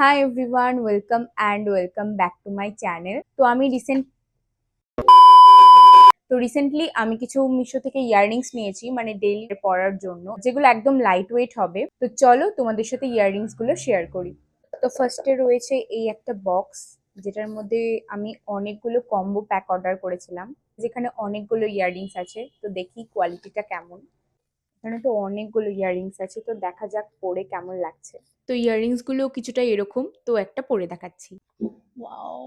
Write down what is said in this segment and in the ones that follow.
Hi everyone, welcome back to my channel. Recently আমি কিছু মিশো থেকে ইয়াররিংস নিয়েছি, মানে ডেইলি পরার জন্য, যেগুলো একদম লাইট ওয়েট হবে। তো চলো তোমাদের সাথে ইয়াররিংস গুলো শেয়ার করি। তো ফার্স্টে রয়েছে এই একটা বক্স, যেটার মধ্যে আমি অনেকগুলো কম্বো প্যাক অর্ডার করেছিলাম, যেখানে অনেকগুলো ইয়াররিংস আছে। তো দেখি কোয়ালিটিটা কেমন। এখানে তো অনেকগুলো ইয়াররিংস আছে, তো দেখা যাক পরে কেমন লাগছে। তো ইয়াররিংস গুলো কিছুটা এরকম, তো একটা পরে দেখাচ্ছি। ওয়াও,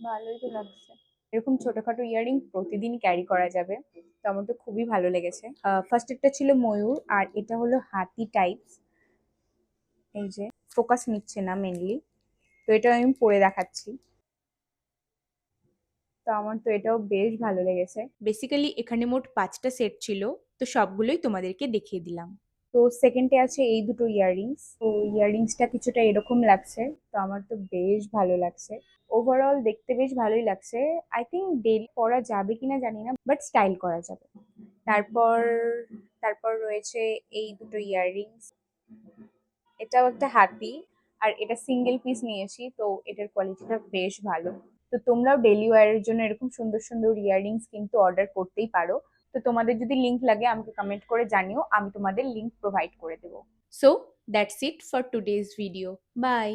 ভালোই তো লাগছে। এরকম ছোটখাটো ইয়াররিং প্রতিদিন ক্যারি করা যাবে, তো আমার তো খুবই ভালো লেগেছে। ফার্স্ট একটা ছিল ময়ূর, আর এটা হলো হাতি টাইপস। এই যে ফোকাস নিচ্ছে না মেনলি, তো এটা আমি পরে দেখাচ্ছি। তো আমার তো এটাও বেশ ভালো লেগেছে। বেসিক্যালি এখানে মোট 5টা সেট ছিল, তো সবগুলোই তোমাদেরকে দেখিয়ে দিলাম। তো সেকেন্ডে আছে এই দুটো ইয়াররিংস। তো ইয়াররিংসটা কিছুটা এরকম লাগছে, তো আমার তো বেশ ভালো লাগছে। ওভারঅল দেখতে বেশ ভালোই লাগছে। আই থিঙ্ক ডেইলি পরা যাবে কিনা জানি না, বাট স্টাইল করা যাবে। তারপর তারপর রয়েছে এই দুটো ইয়াররিংস। এটাও একটা হাতি, আর এটা সিঙ্গেল পিস নিয়েছি, তো এটার কোয়ালিটিটা বেশ ভালো। তো তোমরাও ডেইলি ওয়্যারের জন্য এরকম সুন্দর সুন্দর ইয়াররিংস কিন্তু অর্ডার করতেই পারো। তো তোমাদের যদি লিংক লাগে আমাকে কমেন্ট করে জানিও, আমি তোমাদের লিংক প্রোভাইড করে দেবো। So that's it for today's video. By.